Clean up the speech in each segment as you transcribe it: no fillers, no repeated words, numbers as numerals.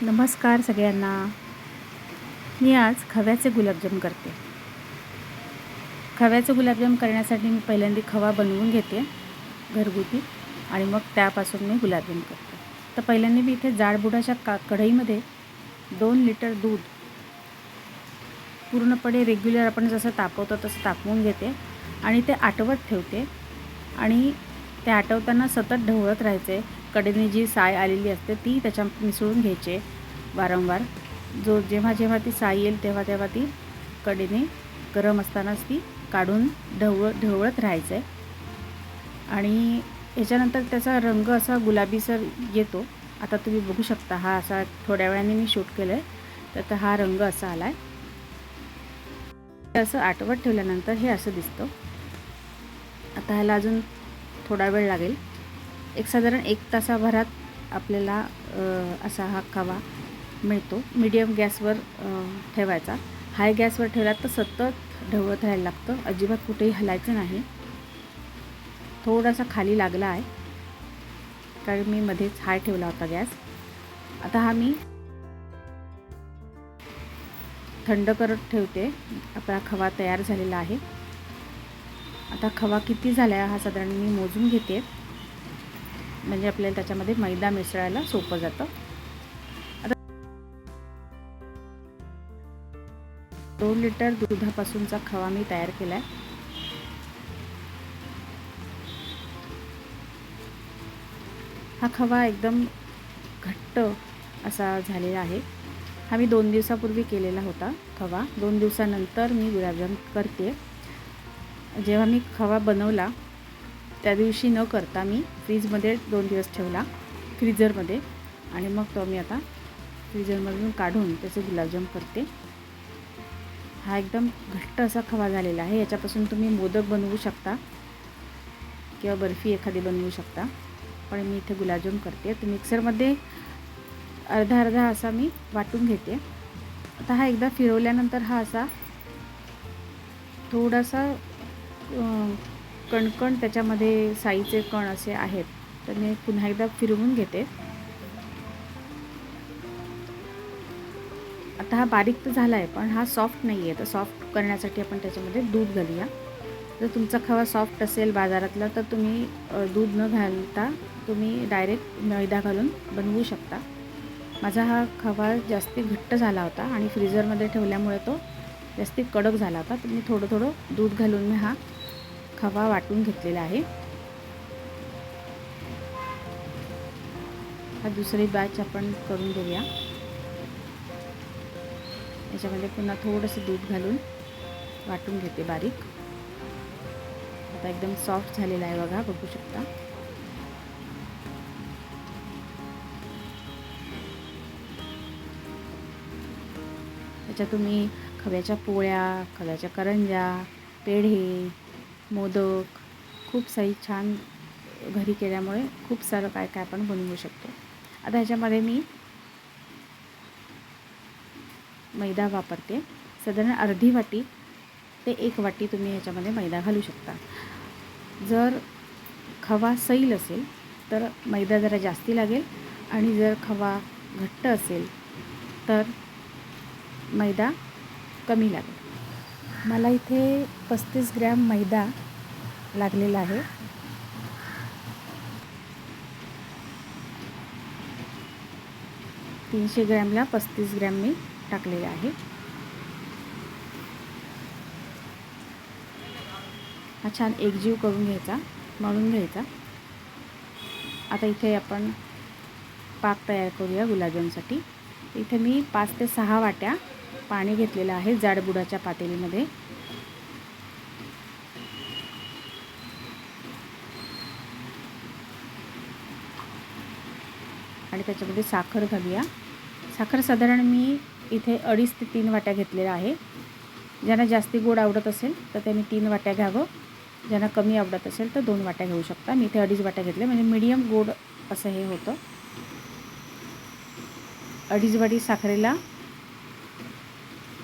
नमस्कार सगळ्यांना. मी आज खव्याचे गुलाबजाम करते. खव्याचे गुलाबजाम करण्यासाठी मी पहिल्यांदा खवा बनवून घेते घरगुती आणि मग त्यापासून मी गुलाबजाम करते. तर पहिल्यांदा मी इथे जाडबुडाच्या कढईमध्ये 2 लिटर दूध पूर्णपणे रेग्युलर आपण जसं तापवतो तसं तापवून घेते आणि ते आटवत ठेवते आणि ते आटवताना सतत ढवळत राहायचे. कडेने जी साय आलेली असते ती त्याच्यात मिसळून घ्यायचे वारंवार. जेव्हा जेव्हा ती साय येईल तेव्हा तेव्हा ती कडेने गरम असतानाच ती काढून ढवळत राहायचं आहे. आणि याच्यानंतर त्याचा रंग असा गुलाबीसर येतो. आता तुम्ही बघू शकता, हा असा थोड्या वेळाने मी शूट केलं आहे तर हा रंग असा आला आहे. असं आटवत ठेवल्यानंतर हे असं दिसतं. आता ह्याला अजून थोडा वेळ लागेल. साधारण 1 तासाभरात आपल्याला असा हा खवा मिळतो. मीडियम गॅसवर ठेवायचा. हाय गॅसवर ठेवला तर सतत ढवळत राहायला लागतं, अजिबात कुठेही हलायचं नाही. थोडासा खाली लागला आहे कारण मी मध्येच हाय ठेवला होता गॅस. आता हा मी थंड करत ठेवते. आपला खवा तयार झालेला आहे. आता खवा किती झाला आहे हा साधारण मी मोजून घेते, म्हणजे आपल्याला त्याच्यामध्ये मैदा मिसळायला सोपं जातं. आता 2 लिटर दुधापासूनचा खवा मी तयार केला आहे. हा खवा एकदम घट्ट असा झालेला आहे. हा मी 2 दिवसापूर्वी केलेला होता खवा. 2 दिवसानंतर मी गुलाबजाम करते. जेव्हा मी खवा बनवला त्या दिवशी न करता मी फ्रीजमध्ये 2 दिवस ठेवला, फ्रीजरमध्ये, आणि मग तो मी आता फ्रीजरमधून काढून त्याचे गुलाबजाम करते. हा एकदम घट्ट असा खवा झालेला आहे. याच्यापासून तुम्ही मोदक बनवू शकता किंवा बर्फी एखादी बनवू शकता, पण मी इथे गुलाबजाम करते. तर मिक्सरमध्ये अर्धा अर्धा असा मी वाटून घेते. आता हा एकदा फिरवल्यानंतर हा असा थोडासा कणकण त्याच्यामध्ये साईचे कण असे आहेत, तर मी पुन्हा एकदा फिरवून घेते. आता हा बारीक तर झाला आहे, पण हा सॉफ्ट नाही आहे. तर सॉफ्ट करण्यासाठी आपण त्याच्यामध्ये दूध घालूया. जर तुमचा खवा सॉफ्ट असेल बाजारातला तर तुम्ही दूध न घालता तुम्ही डायरेक्ट मैदा घालून बनवू शकता. माझा हा खवा जास्ती घट्ट झाला होता आणि फ्रीजरमध्ये ठेवल्यामुळे तो जास्ती कडक झाला होता. तर मी थोडं थोडं दूध घालून मी हा खवा वाटून घेतलेला आहे. हा दुसरी बॅच आपण करून घेऊया. याच्यामध्ये पुन्हा थोडंसं दूध घालून वाटून घेते बारीक. आता एकदम सॉफ्ट झालेला आहे बघा, बघू शकता. त्याच्यात तुम्ही खव्याच्या पोळ्या, खव्याच्या करंज्या, पेढे, मोदक, खूप सारी छान घरी केल्यामुळे खूप सारं काय काय आपण बनवू शकतो. आता ह्याच्यामध्ये मी मैदा वापरते. साधारण अर्धी वाटी ते 1 वाटी तुम्ही ह्याच्यामध्ये मैदा घालू शकता. जर खवा सैल असेल तर मैदा जरा जास्ती लागेल, आणि जर खवा घट्ट असेल तर मैदा कमी लागेल. मला इथे 35 ग्रॅम मैदा लागलेला आहे. तीनशे ग्रॅमला 35 ग्रॅम मी टाकलेला आहे. हा छान एकजीव करून घ्यायचा, मळून घ्यायचा. आता इथे आपण पाक तयार करूया गुलाबजामसाठी. इथे मी 5 ते 6 वाट्या पाणी घेतलेलं आहे जाडबुडाच्या पातेलीमध्ये. आणि त्याच्यामध्ये साखर घालूया. साखर साधारण मी इथे 2.5 ते 3 वाट्या घेतलेल्या आहे. ज्यांना जास्ती गोड आवडत असेल तर त्यांनी 3 वाट्या घ्यावं. ज्यांना कमी आवडत असेल तर 2 वाट्या घेऊ शकता. मी इथे 2.5 वाट्या घेतल्या, म्हणजे मीडियम गोड असं हे होतं. 2.5 वाटी साखरेला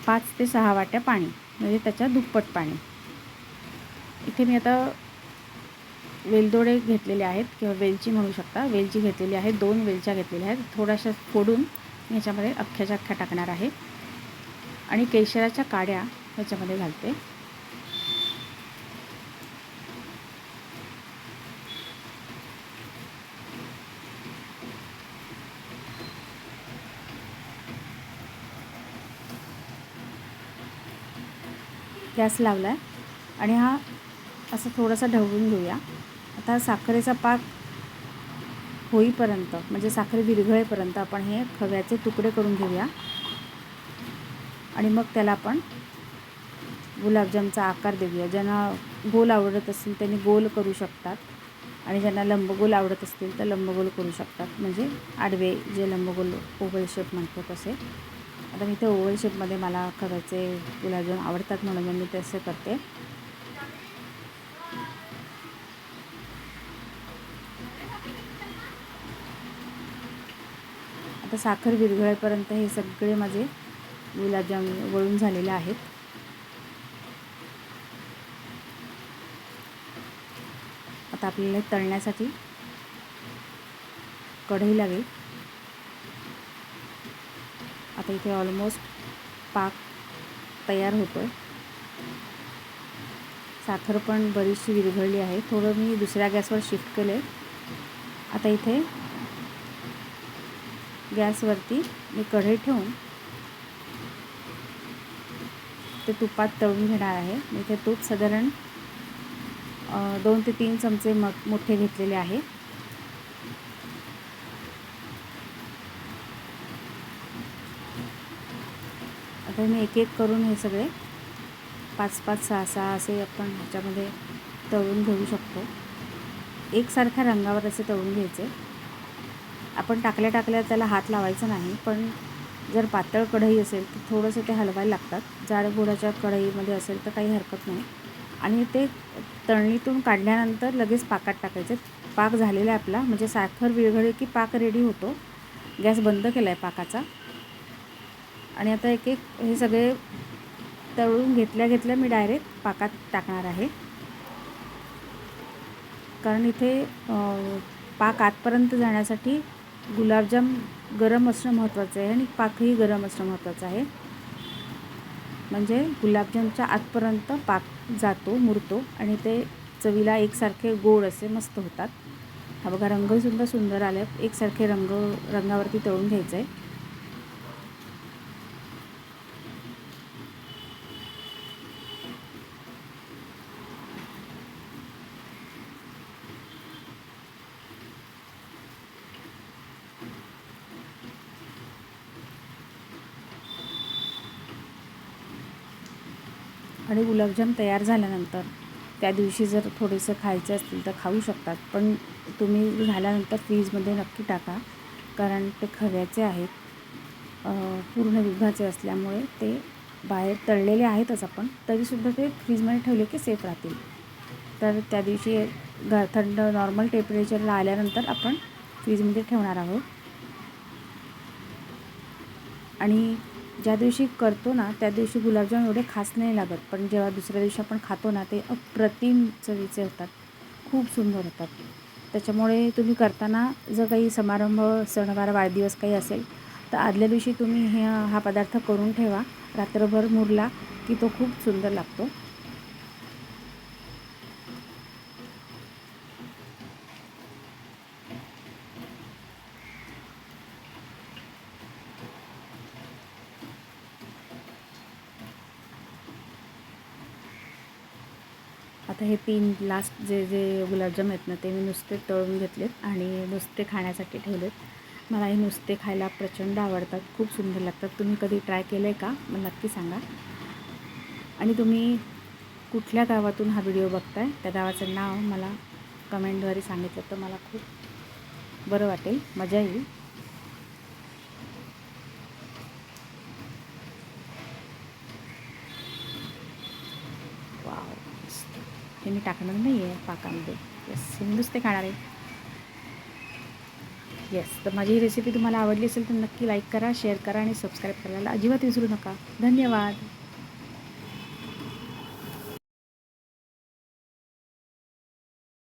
5 ते 6 वाट्या पाणी, म्हणजे त्याच्या दुप्पट पाणी. इथे मी आता वेलदोडे घेतलेले आहेत, किंवा वेलची म्हणू शकता. वेलची घेतलेली आहे, 2 वेलच्या घेतलेल्या आहेत. थोड्याशा फोडून ह्याच्यामध्ये अख्ख्याच्या अख्ख्या टाकणार आहे आणि केशराच्या काड्या ह्याच्यामध्ये घालते. गॅस लावला आहे आणि हा असं थोडासा ढवळून घेऊया. आता साखरेचा पाक होईपर्यंत म्हणजे साखर विरघळेपर्यंत आपण हे खव्याचे तुकडे करून घेऊया आणि मग त्याला आपण गुलाबजामचा आकार देऊया. ज्यांना गोल आवडत असेल त्यांनी गोल करू शकतात आणि ज्यांना लंबगोल आवडत असतील तर लंबगोल करू शकतात, म्हणजे आडवे जे लंबगोल ओव्हल शेप म्हणतो तसे. आता मी ते ओव्हल शेपमध्ये मला खव्याचे गुलाबजाम आवडतात म्हणून मी तसे करते. आता साखर विरघळेपर्यंत हे सगळे माझे गुलाबजाम वळून झालेले आहेत. आता आपल्याला तळण्यासाठी कढई लागेल. आता इथे ऑलमोस्ट पाक तयार होतो आहे. साखर पण बरीचशी विरघळली आहे. थोडं मी दुसऱ्या गॅसवर शिफ्ट केलं आहे. आता इथे गॅसवरती मी कढई ठेवून ते तुपात तळून घेणार आहे. मी इथे तूप साधारण 2 ते 3 चमचे मोठे घेतलेले आहे. आता मी एक एक करून हे सगळे 5-5, 6-6 असे आपण ह्याच्यामध्ये तळून घेऊ शकतो. एकसारख्या रंगावर असे तळून घ्यायचे. आपण टाकल्या त्याला हात लावायचा नाही, पण जर पातळ कढई असेल तर थोडंसं ते हलवायला लागतात. जाड बुडाच्या कढईमध्ये असेल तर काही हरकत नाही. आणि ते तळणीतून काढल्यानंतर लगेच पाकात टाकायचे. पाक झालेला आहे आपला, म्हणजे साखर विरघळली की पाक रेडी होतो. गॅस बंद केला आहे पाकाचा. आणि आता एक एक हे सगळे तळून घेतल्या मी डायरेक्ट पाकात टाकणार आहे, कारण इथे पाक आतपर्यंत जाण्यासाठी गुलाबजाम गरम असणं महत्त्वाचं आहे आणि पाकही गरम असणं महत्त्वाचं आहे. म्हणजे गुलाबजामच्या आतपर्यंत पाक जातो, मुरतो आणि ते चवीला एकसारखे गोड असे मस्त होतात. हा बघा रंगसुद्धा सुंदर आले. एकसारखे रंगावरती तळून घ्यायचं आहे. आणि गुलाबजाम तयार झाल्यानंतर त्या दिवशी जर थोडेसे खायचे असतील तर खाऊ शकतात, पण तुम्ही झाल्यानंतर फ्रीजमध्ये नक्की टाका, कारण ते खव्याचे आहेत. पूर्ण विभाचे असल्यामुळे ते बाहेर तळलेले आहेतच आपण, तरीसुद्धा ते फ्रीजमध्ये ठेवले की सेफ राहतील. तर त्या दिवशी थंड नॉर्मल टेम्परेचरला आल्यानंतर आपण फ्रीजमध्ये ठेवणार आहोत. आणि ज्या दिवशी करतो ना त्या दिवशी गुलाबजाम एवढे खास नाही लागत, पण जेव्हा दुसऱ्या दिवशी आपण खातो ना ते अप्रतिम चवीचे होतात, खूप सुंदर होतात. त्याच्यामुळे तुम्ही करताना जर काही समारंभ, सणवार, वाढदिवस काही असेल तर आदल्या दिवशी तुम्ही हा पदार्थ करून ठेवा. रात्रभर मुरला की तो खूप सुंदर लागतो. आता हे 3 लास्ट जे गुलाबजाम आहेत ना ते मी नुसते तळून घेतलेत आणि नुसते खाण्यासाठी ठेवलेत. मला हे नुसते खायला प्रचंड आवडतात, खूप सुंदर लागतात. तुम्ही कधी ट्राय केलं आहे का मला नक्की सांगा. आणि तुम्ही कुठल्या गावातून हा व्हिडिओ बघताय त्या गावाचं नाव मला कमेंटद्वारे सांगितलं तर मला खूप बरं वाटेल, मजा येईल. वाव, हे मी टाकणार नाही आहे पाकामध्ये. येस, हे नुसते खाणार आहे. येस, तर माझी ही रेसिपी तुम्हाला आवडली असेल तर नक्की लाईक करा, शेअर करा आणि सबस्क्राईब करायला अजिबात विसरू नका. धन्यवाद.